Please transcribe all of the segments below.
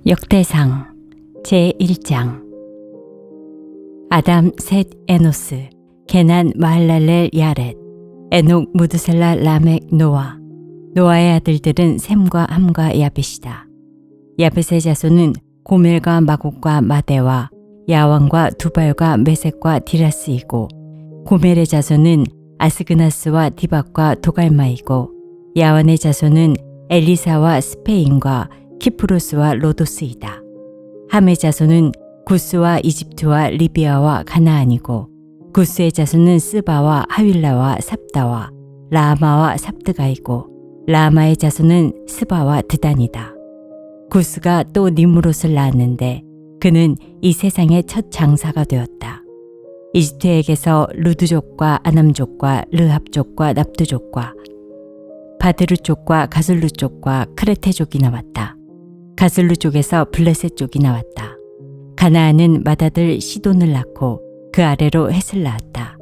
역대상 제1장. 아담 셋 에노스 게난 마할랄렐 야렛 에녹 무드셀라 라멕 노아. 노아의 아들들은 셈과 함과 야벳이다. 야벳의 자손은 고멜과 마곡과 마대와 야왕과 두발과 메섹과 디라스이고, 고멜의 자손은 아스그나스와 디박과 도갈마이고, 야완의 자손은 엘리사와 스페인과 키프로스와 로도스이다. 함의 자손은 구스와 이집트와 리비아와 가나안이고, 구스의 자손은 스바와 하윌라와 삽다와 라마와 삽드가이고, 라마의 자손은 스바와 드단이다. 구스가 또 니무롯을 낳았는데 그는 이 세상의 첫 장사가 되었다. 이집트에게서 루드족과 아남족과 르합족과 납두족과 바드루족과 가슬루족과 크레테족이 나왔다. 가슬루족에서 블레셋족이 나왔다. 가나안은 맏아들 시돈을 낳고 그 아래로 헷을 낳았다.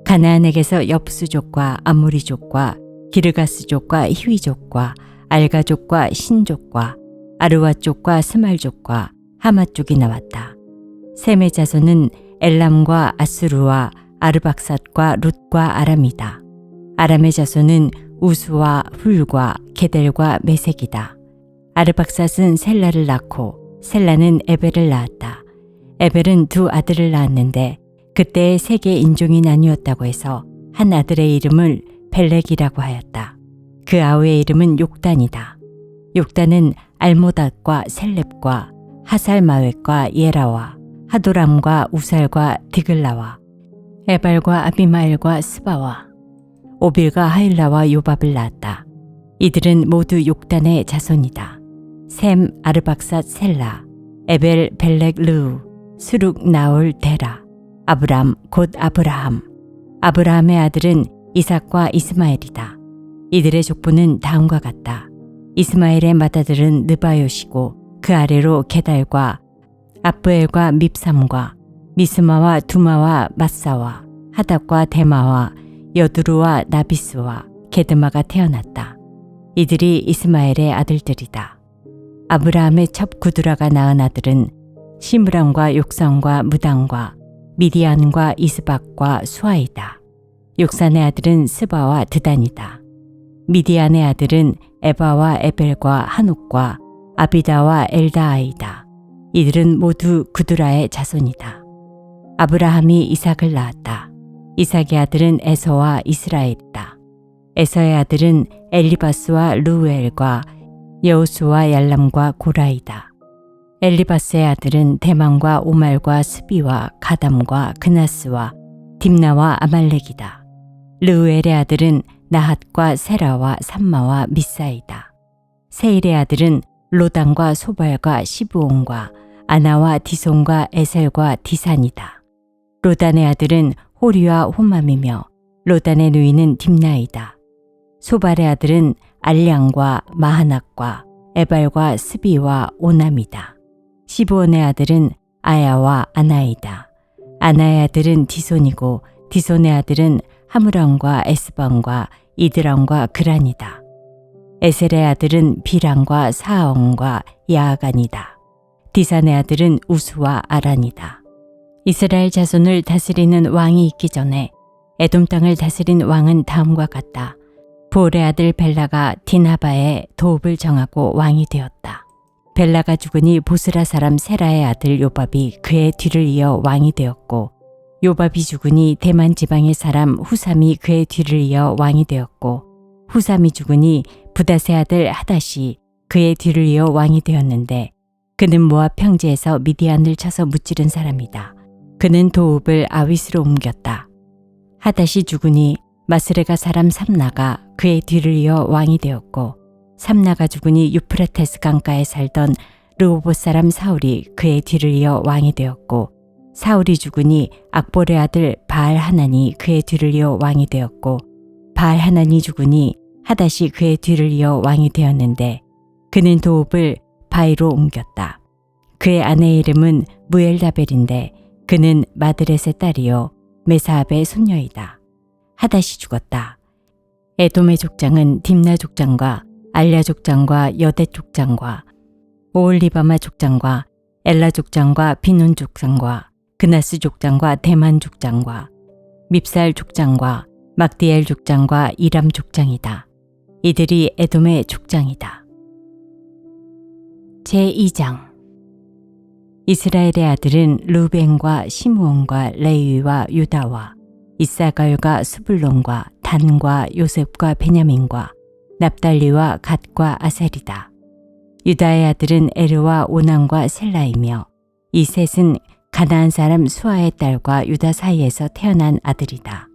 가나안에게서 엽수족과 아모리족과 기르가스족과 히위족과 알가족과 신족과 아르와족과 스말족과 하맛족이 나왔다. 셈의 자손은 엘람과 아수르와 아르박삿과 룻과 아람이다. 아람의 자손은 우수와 훌과 게델과 메색이다. 아르박삿은 셀라를 낳고 셀라는 에벨을 낳았다. 에벨은 두 아들을 낳았는데 그때의 세계 인종이 나뉘었다고 해서 한 아들의 이름을 벨렉이라고 하였다. 그 아우의 이름은 욕단이다. 욕단은 알모닷과 셀렙과 하살마웻과 예라와 하도람과 우살과 디글라와 에발과 아비마엘과 스바와 오빌과 하일라와 요밥을 낳았다. 이들은 모두 욕단의 자손이다. 셈, 아르박삿, 셀라, 에벨, 벨렉, 르우, 스룩, 나올, 데라, 아브람, 곧 아브라함. 아브라함의 아들은 이삭과 이스마엘이다. 이들의 족보는 다음과 같다. 이스마엘의 맏아들은 느바요시고 그 아래로 게달과 아브엘과 밉삼과 미스마와 두마와 마사와 하답과 데마와 여두루와 나비스와 게드마가 태어났다. 이들이 이스마엘의 아들들이다. 아브라함의 첩 구두라가 낳은 아들은 시므람과 욕산과 무당과 미디안과 이스박과 수아이다. 욕산의 아들은 스바와 드단이다. 미디안의 아들은 에바와 에벨과 한옥과 아비다와 엘다아이다. 이들은 모두 구두라의 자손이다. 아브라함이 이삭을 낳았다. 이삭의 아들은 에서와 이스라엘이다. 에서의 아들은 엘리바스와 루엘과 여우수와 얄람과 고라이다. 엘리바스의 아들은 대만과 오말과 스비와 가담과 그나스와 딥나와 아말렉이다. 르우엘의 아들은 나핫과 세라와 삼마와 미사이다. 세일의 아들은 로단과 소발과 시브온과 아나와 디손과 에셀과 디산이다. 로단의 아들은 호리와 호맘이며 로단의 누이는 딥나이다. 소발의 아들은 알량과 마하낙과 에발과 스비와 오남이다. 시브온의 아들은 아야와 아나이다. 아나의 아들은 디손이고 디손의 아들은 하무람과 에스방과 이드람과 그란이다. 에셀의 아들은 비람과 사엉과 야아간이다. 디산의 아들은 우수와 아란이다. 이스라엘 자손을 다스리는 왕이 있기 전에 에돔 땅을 다스린 왕은 다음과 같다. 부올의 아들 벨라가 디나바에 도읍을 정하고 왕이 되었다. 벨라가 죽으니 보스라 사람 세라의 아들 요밥이 그의 뒤를 이어 왕이 되었고, 요밥이 죽으니 대만 지방의 사람 후삼이 그의 뒤를 이어 왕이 되었고, 후삼이 죽으니 부닷의 아들 하닷이 그의 뒤를 이어 왕이 되었는데, 그는 모압 평지에서 미디안을 쳐서 무찌른 사람이다. 그는 도읍을 아윗으로 옮겼다. 하닷이 죽으니 마스레가 사람 삼나가 그의 뒤를 이어 왕이 되었고, 삼나가 죽으니 유프라테스 강가에 살던 르호봇 사람 사울이 그의 뒤를 이어 왕이 되었고, 사울이 죽으니 악볼의 아들 바알 하난이 그의 뒤를 이어 왕이 되었고, 바알 하난이 죽으니 하닷이 그의 뒤를 이어 왕이 되었는데, 그는 도읍을 바이로 옮겼다. 그의 아내의 이름은 무엘다벨인데 그는 마드렛의 딸이요 메사압의 손녀이다. 하닷이 죽었다. 에돔의 족장은 딥나 족장과 알랴 족장과 여대 족장과 오홀리바마 족장과 엘라 족장과 비논 족장과 그나스 족장과 대만 족장과 밉살 족장과 막디엘 족장과 이람 족장이다. 이들이 에돔의 족장이다. 제2장 이스라엘의 아들은 르벤과 시므온과 레위와 유다와 이사갈과 스불론과 단과 요셉과 베냐민과 납달리와 갓과 아셀이다. 유다의 아들은 에르와 오난과 셀라이며 이 셋은 가나안 사람 수아의 딸과 유다 사이에서 태어난 아들이다.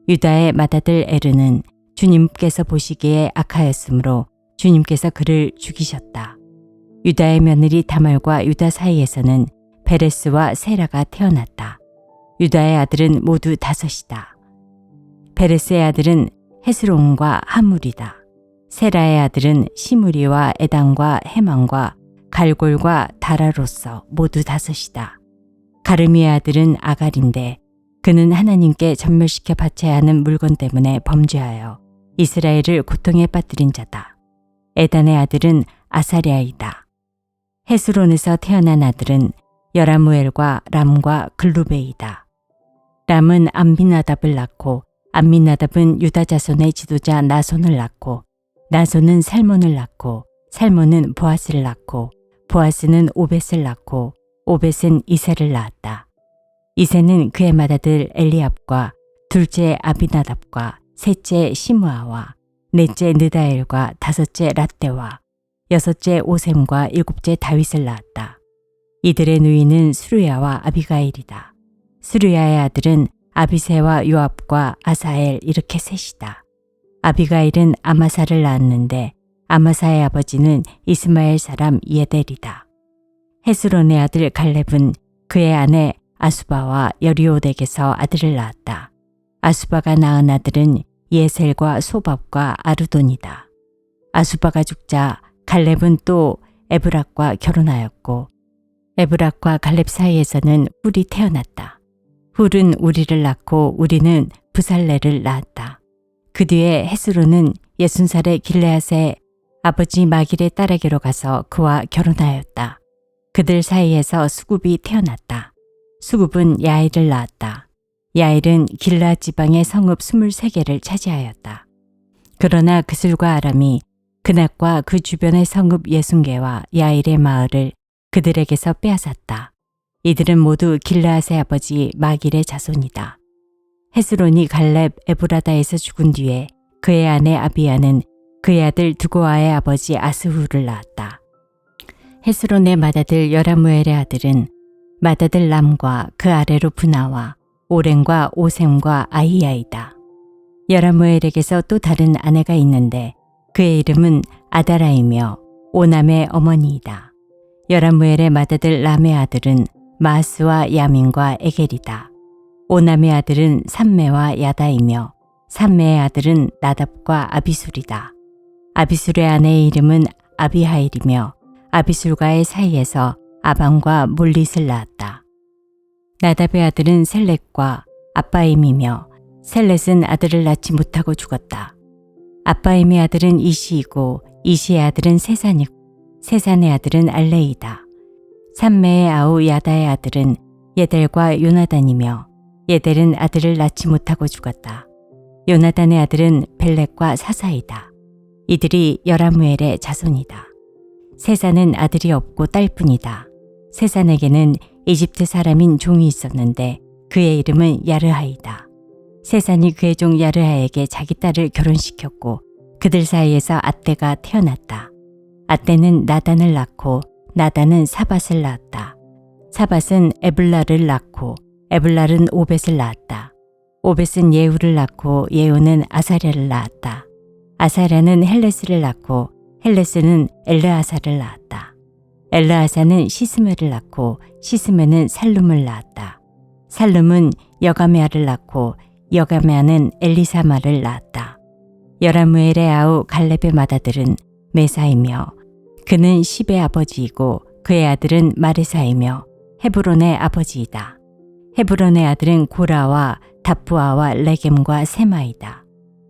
유다의 맏아들 에르는 주님께서 보시기에 악하였으므로 주님께서 그를 죽이셨다. 유다의 며느리 다말과 유다 사이에서는 베레스와 세라가 태어났다. 유다의 아들은 모두 5이다. 베레스의 아들은 헤스론과 하물이다. 세라의 아들은 시므리와 에단과 헤만과 갈골과 다라로서 모두 5이다. 가르미의 아들은 아갈인데 그는 하나님께 전멸시켜 바쳐야 하는 물건 때문에 범죄하여 이스라엘을 고통에 빠뜨린 자다. 에단의 아들은 아사랴이다. 헤스론에서 태어난 아들은 여라무엘과 람과 글루베이다. 람은 암미나답을 낳고 암미나답은 유다 자손의 지도자 나손을 낳고 나손은 살몬을 낳고 살몬은 보아스를 낳고 보아스는 오벳을 낳고 오벳은 이세를 낳았다. 이세는 그의 맏아들 엘리압과 둘째 아비나답과 셋째 시므아와 넷째 느다엘과 5째 랏대와 6째 오셈과 7째 다윗을 낳았다. 이들의 누이는 수르야와 아비가일이다. 수르야의 아들은 아비새와 요압과 아사엘 이렇게 셋이다. 아비가일은 아마사를 낳았는데 아마사의 아버지는 이스마엘 사람 예델이다. 헤스론의 아들 갈렙은 그의 아내 아수바와 여리오덱에서 아들을 낳았다. 아수바가 낳은 아들은 예셀과 소밥과 아르돈이다. 아수바가 죽자 갈렙은 또 에브락과 결혼하였고 에브락과 갈렙 사이에서는 훌이 태어났다. 훌은 우리를 낳고 우리는 부살레를 낳았다. 그 뒤에 헤스론은 60살의 길레앗의 아버지 마길의 딸에게로 가서 그와 결혼하였다. 그들 사이에서 수굽이 태어났다. 수굽은 야일을 낳았다. 야일은 길라앗 지방의 성읍 23개를 차지하였다. 그러나 그술과 아람이 그낫과 그 주변의 성읍 60개와 야일의 마을을 그들에게서 빼앗았다. 이들은 모두 길라앗의 아버지 마길의 자손이다. 헤스론이 갈렙 에브라다에서 죽은 뒤에 그의 아내 아비야는 그의 아들 두고아의 아버지 아스후를 낳았다. 헤스론의 맏아들 여라무엘의 아들은 맏아들 람과 그 아래로 브나와 오렌과 오셈과 아히야이다. 여라무엘에게서 또 다른 아내가 있는데 그의 이름은 아다라이며 오남의 어머니이다. 여라무엘의 맏아들 람의 아들은 마스와 야민과 에겔이다. 오남의 아들은 삼매와 야다이며 삼매의 아들은 나답과 아비술이다. 아비술의 아내의 이름은 아비하일이며 아비술과의 사이에서 아방과 몰릿을 낳았다. 나답의 아들은 셀렛과 아빠임이며 셀렛은 아들을 낳지 못하고 죽었다. 아빠임의 아들은 이시이고 이시의 아들은 세산이고 세산의 아들은 알레이다. 삼매의 아우 야다의 아들은 예델과 요나단이며 예델은 아들을 낳지 못하고 죽었다. 요나단의 아들은 벨렉과 사사이다. 이들이 여라무엘의 자손이다. 세산은 아들이 없고 딸뿐이다. 세산에게는 이집트 사람인 종이 있었는데 그의 이름은 야르하이다. 세산이 그의 종 야르하에게 자기 딸을 결혼시켰고 그들 사이에서 앗대가 태어났다. 앗대는 나단을 낳고 나단은 사밧을 낳았다. 사밧은 에블라를 낳고 에블랄은 오벳을 낳았다. 오벳은 예후를 낳고 예후는 아사랴를 낳았다. 아사랴는 헬레스를 낳고 헬레스는 엘르아사를 낳았다. 엘르아사는 시스메를 낳고 시스메는 살룸을 낳았다. 살룸은 여가메아를 낳고 여가메아는 엘리사마를 낳았다. 여라무엘의 아우 갈렙의 맏아들은 메사이며 그는 십의 아버지이고 그의 아들은 마레사이며 헤브론의 아버지이다. 헤브론의 아들은 고라와 다푸아와 레겜과 세마이다.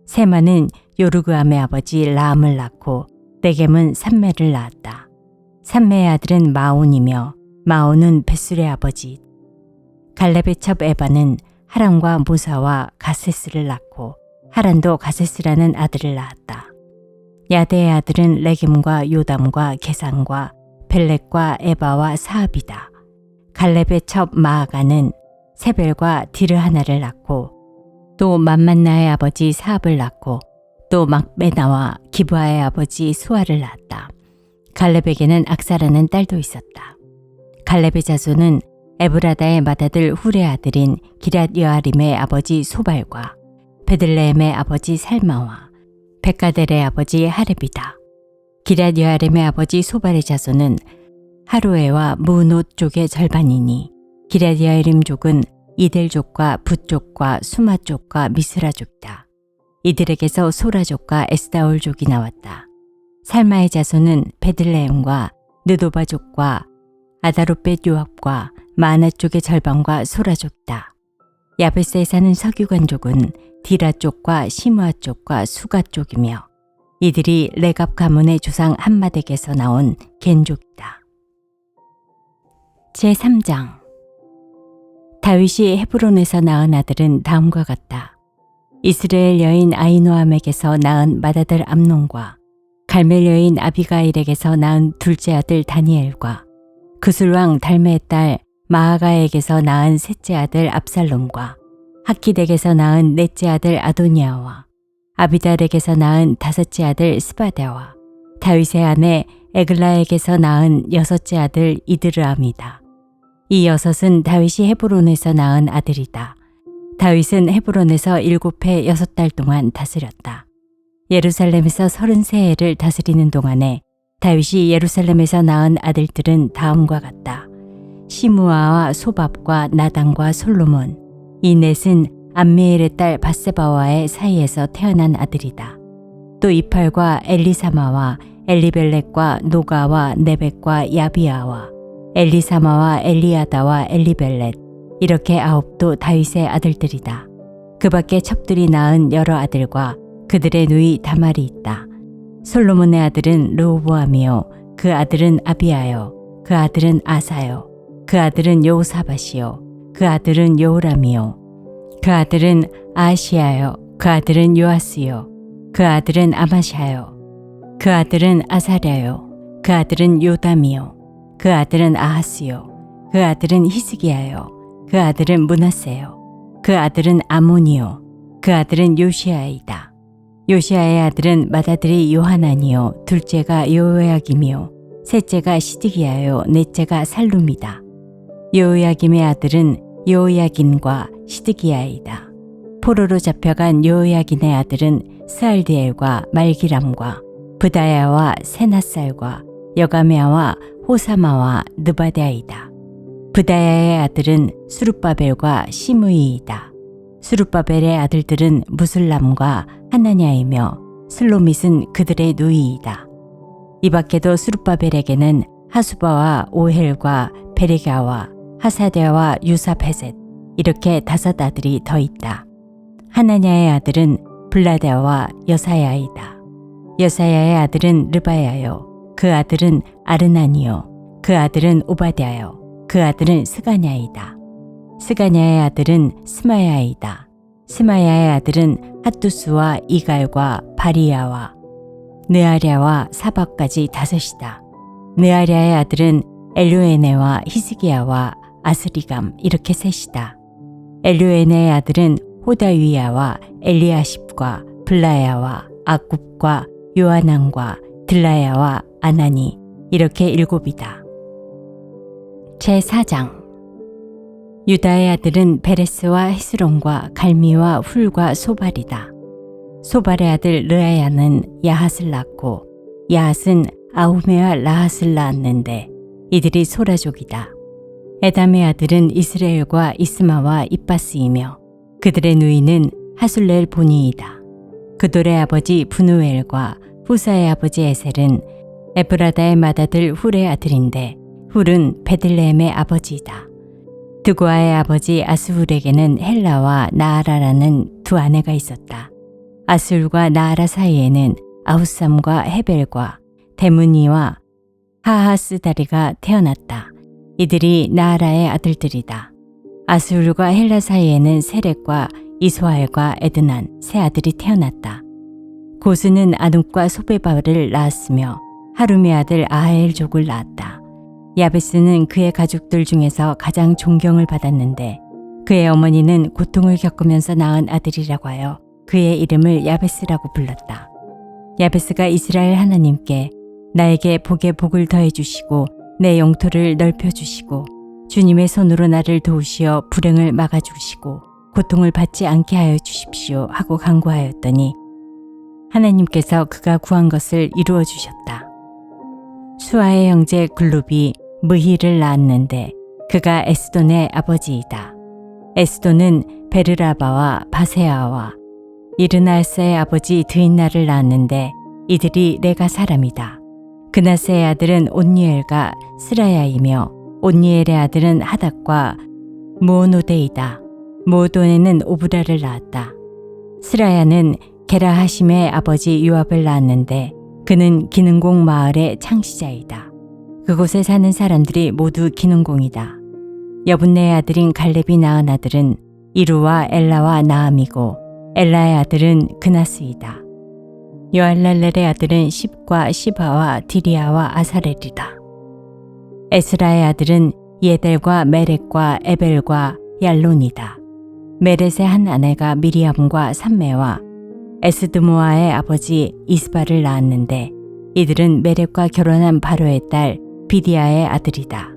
세마는 요르그암의 아버지 라암을 낳고 레겜은 삼매를 낳았다. 삼매의 아들은 마온이며 마온은 벳술의 아버지. 갈렙의 첩 에바는 하란과 모사와 가세스를 낳고 하란도 가세스라는 아들을 낳았다. 야대의 아들은 레겜과 요담과 게산과 벨렉과 에바와 사압이다. 갈렙의 첩 마아가는 세벨과 디르하나를 낳고 또 맘만나의 아버지 사압을 낳고 또 막베나와 기브아의 아버지 수아를 낳았다. 갈렙에게는 악사라는 딸도 있었다. 갈렙의 자손은 에브라다의 맏아들 훌의 아들인 기럇 여아림의 아버지 소발과 베들레헴의 아버지 살마와 백가델의 아버지 하렙이다. 기럇 여아림의 아버지 소발의 자손은 하루에와 무노 쪽의 절반이니 기럇 여아림 족은 이델족과 붓족과 수마족과 미스라족이다. 이들에게서 소라족과 에스다올족이 나왔다. 살마의 자손은 베들레헴과 느도바족과 아다롯벳 요압과 마나 쪽의 절반과 소라족이다. 야베스에 사는 서기관족은 디라 쪽과 시므아 쪽과 수가 쪽이며 이들이 레갑 가문의 조상 함마덱에서 나온 겐족이다. 제3장 다윗이 헤브론에서 낳은 아들은 다음과 같다. 이스라엘 여인 아히노암에게서 낳은 맏아들 암논과 갈멜 여인 아비가일에게서 낳은 둘째 아들 다니엘과 그술왕 달메의 딸 마아가에게서 낳은 셋째 아들 압살롬과 하키덱에서 낳은 넷째 아들 아도니아와 아비달에게서 낳은 다섯째 아들 스바데와 다윗의 아내 에글라에게서 낳은 여섯째 아들 이드르암이다. 이 여섯은 다윗이 헤브론에서 낳은 아들이다. 다윗은 헤브론에서 7해 6달 동안 다스렸다. 예루살렘에서 33해를 다스리는 동안에 다윗이 예루살렘에서 낳은 아들들은 다음과 같다. 시므아와 소밥과 나단과 솔로몬. 이 넷은 암미엘의 딸 바세바와의 사이에서 태어난 아들이다. 또 이팔과 엘리사마와 엘리벨렉과 노가와 네벡과 야비아와 엘리사마와 엘리아다와 엘리벨렛 이렇게 9도 다윗의 아들들이다. 그 밖에 첩들이 낳은 여러 아들과 그들의 누이 다말이 있다. 솔로몬의 아들은 르호보암이요 그 아들은 아비아요 그 아들은 아사요 그 아들은 여호사밧이요 그 아들은 여호람이요 그 아들은 아하시야요 그 아들은 요아스요 그 아들은 아마샤요 그 아들은 아사랴요 그 아들은 요담이요 그 아들은 아하스요 그 아들은 히스기야요 그 아들은 므낫세요 그 아들은 아몬이요 그 아들은 요시아이다. 요시아의 아들은 맏아들이 요하나니요 둘째가 요야김이요 셋째가 시드기야요 넷째가 살룸이다. 요야김의 아들은 요야긴과 시드기야이다. 포로로 잡혀간 요야긴의 아들은 스알디엘과 말기람과 브다야와 세나살과 여가메아와 호사마와 느바데아이다. 브다야의 아들은 수룹바벨과 시므이이다. 수룹바벨의 아들들은 무슬람과 하나냐이며 슬로밋은 그들의 누이이다. 이 밖에도 수룹바벨에게는 하수바와 오헬과 베레가와 하사데와 유사베셋 이렇게 5 아들이 더 있다. 하나냐의 아들은 블라데와 여사야이다. 여사야의 아들은 르바야요 그 아들은 아르나니요 그 아들은 오바댜요 그 아들은 스가냐이다. 스가냐의 아들은 스마야이다. 스마야의 아들은 핫두스와 이갈과 바리야와 느아랴와 사박까지 5이다. 느아랴의 아들은 엘요에네와 히스기야와 아스리감 이렇게 3이다. 엘요에네의 아들은 호다위야와 엘리아십과 블라야와 아굽과 요하난과 들라야와 아나니 이렇게 7이다. 제4장 유다의 아들은 베레스와 헤스론과 갈미와 훌과 소발이다. 소발의 아들 르아야는 야핫을 낳고 야핫은 아후메와 라핫을 낳았는데 이들이 소라족이다. 에담의 아들은 이스라엘과 이스마와 입바스이며 그들의 누이는 하술렐 보니이다. 그돌의 아버지 분우엘과 후사의 아버지 에셀은 에브라다의 맏아들 훌의 아들인데 훌은 베들레헴의 아버지이다. 드고아의 아버지 아스훌에게는 헬라와 나아라라는 2 아내가 있었다. 아스훌과 나아라 사이에는 아후삼과 헤벨과 데므니와 하하스다리가 태어났다. 이들이 나아라의 아들들이다. 아스울과 헬라 사이에는 세렉과 이소알과 에드난 세 아들이 태어났다. 고스는 아눕과 소베바를 낳았으며 하룸의 아들 아하엘족을 낳았다. 야베스는 그의 가족들 중에서 가장 존경을 받았는데 그의 어머니는 고통을 겪으면서 낳은 아들이라고 하여 그의 이름을 야베스라고 불렀다. 야베스가 이스라엘 하나님께 나에게 복에 복을 더해 주시고 내 영토를 넓혀 주시고 주님의 손으로 나를 도우시어 불행을 막아 주시고 고통을 받지 않게 하여 주십시오 하고 간구하였더니 하나님께서 그가 구한 것을 이루어 주셨다. 수아의 형제 글룹이 무히를 낳았는데 그가 에스돈의 아버지이다. 에스돈은 베르라바와 바세아와 이르나스의 아버지 드인나를 낳았는데 이들이 레가 사람이다. 그나스의 아들은 온니엘과 스라야이며 온니엘의 아들은 하닥과 무오노데이다. 무오노데는 오브라를 낳았다. 스라야는 게라하심의 아버지 요압을 낳았는데 그는 기능공 마을의 창시자이다. 그곳에 사는 사람들이 모두 기능공이다. 여분네의 아들인 갈렙이 낳은 아들은 이루와 엘라와 나암이고 엘라의 아들은 그나스이다. 여알랄렐의 아들은 십과 시바와 디리아와 아사렐이다. 에스라의 아들은 예델과 메렉과 에벨과 얄론이다. 메렛의 한 아내가 미리암과 삼매와 에스드모아의 아버지 이스바를 낳았는데 이들은 메렉과 결혼한 바로의 딸 비디아의 아들이다.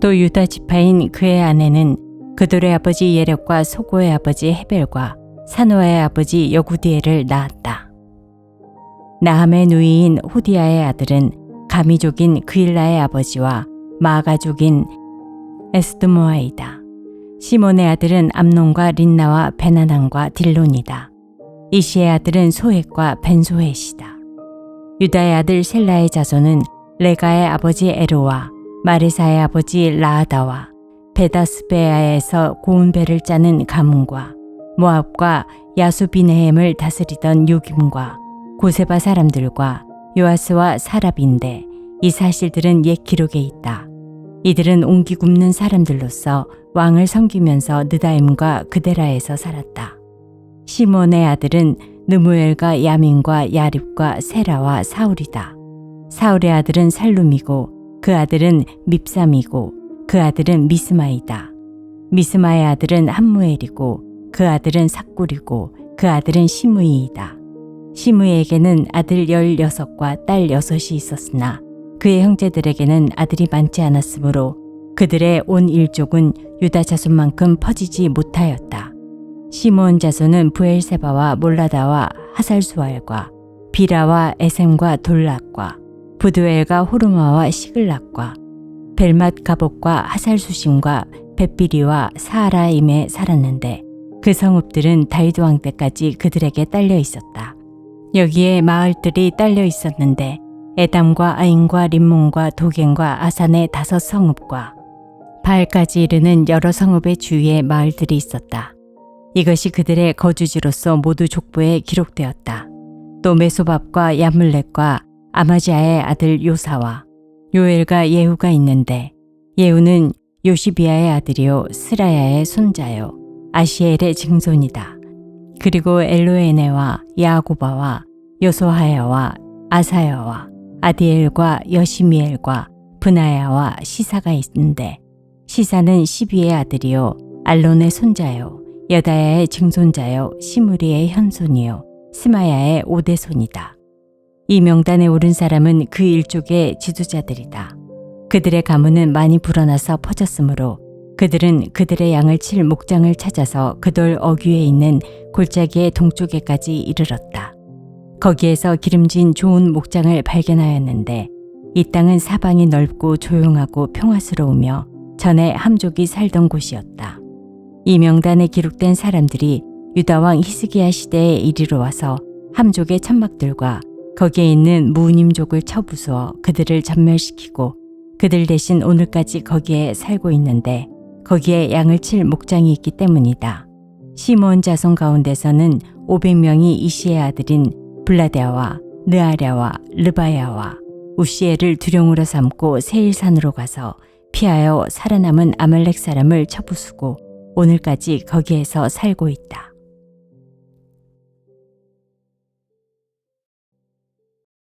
또 유다 지파인 그의 아내는 그돌의 아버지 예렉과 소고의 아버지 헤벨과 사노아의 아버지 여구디엘을 낳았다. 나함의 누이인 호디아의 아들은 가미족인 그일라의 아버지와 마가족인 에스드모아이다. 시몬의 아들은 암논과 린나와 베나난과 딜론이다. 이시의 아들은 소헷과 벤소헷이다. 유다의 아들 셀라의 자손은 레가의 아버지 에로와 마레사의 아버지 라하다와 베다스베아에서 고운 배를 짜는 가문과 모압과 야수비네헴을 다스리던 요김과 고세바 사람들과 요아스와 사랍인데 이 사실들은 옛 기록에 있다. 이들은 옹기 굽는 사람들로서 왕을 섬기면서 느다임과 그데라에서 살았다. 시몬의 아들은 느무엘과 야민과 야립과 세라와 사울이다. 사울의 아들은 살룸이고 그 아들은 밉삼이고 그 아들은 미스마이다. 미스마의 아들은 함무엘이고 그 아들은 삭굴이고 그 아들은 시므이이다. 시므이에게는 아들 16과 딸 6이 있었으나 그의 형제들에게는 아들이 많지 않았으므로 그들의 온 일족은 유다 자손만큼 퍼지지 못하였다. 시므온 자손은 부엘세바와 몰라다와 하살수알과 비라와 에셈과 돌락과 부두엘과 호르마와 시글락과 벨맛 가복과 하살수심과 벳비리와 사하라임에 살았는데 그 성읍들은 다윗 왕 때까지 그들에게 딸려 있었다. 여기에 마을들이 딸려 있었는데 에담과 아인과 림몬과 도겐과 아산의 5 성읍과 바알까지 이르는 여러 성읍의 주위에 마을들이 있었다. 이것이 그들의 거주지로서 모두 족보에 기록되었다. 또 메소밥과 야물렉과 아마지아의 아들 요사와 요엘과 예후가 있는데 예후는 요시비아의 아들이요 스라야의 손자요 아시엘의 증손이다. 그리고 엘로에네와 야고바와 요소하야와 아사야와 아디엘과 여시미엘과 브나야와 시사가 있는데 시사는 시비의 아들이요 알론의 손자요 여다야의 증손자요 시므리의 현손이요 스마야의 오대손이다. 이 명단에 오른 사람은 그 일족의 지도자들이다. 그들의 가문은 많이 불어나서 퍼졌으므로 그들은 그들의 양을 칠 목장을 찾아서 그 돌 어귀에 있는 골짜기의 동쪽에까지 이르렀다. 거기에서 기름진 좋은 목장을 발견하였는데 이 땅은 사방이 넓고 조용하고 평화스러우며 전에 함족이 살던 곳이었다. 이 명단에 기록된 사람들이 유다왕 히스기야 시대에 이리로 와서 함족의 천막들과 거기에 있는 무님족을 쳐부수어 그들을 전멸시키고 그들 대신 오늘까지 거기에 살고 있는데 거기에 양을 칠 목장이 있기 때문이다. 시므온 자손 가운데서는 500명이 이시의 아들인 블라데아와 느아랴와 르바야와 우시엘을 두령으로 삼고 세일산으로 가서 피하여 살아남은 아말렉 사람을 쳐부수고 오늘까지 거기에서 살고 있다.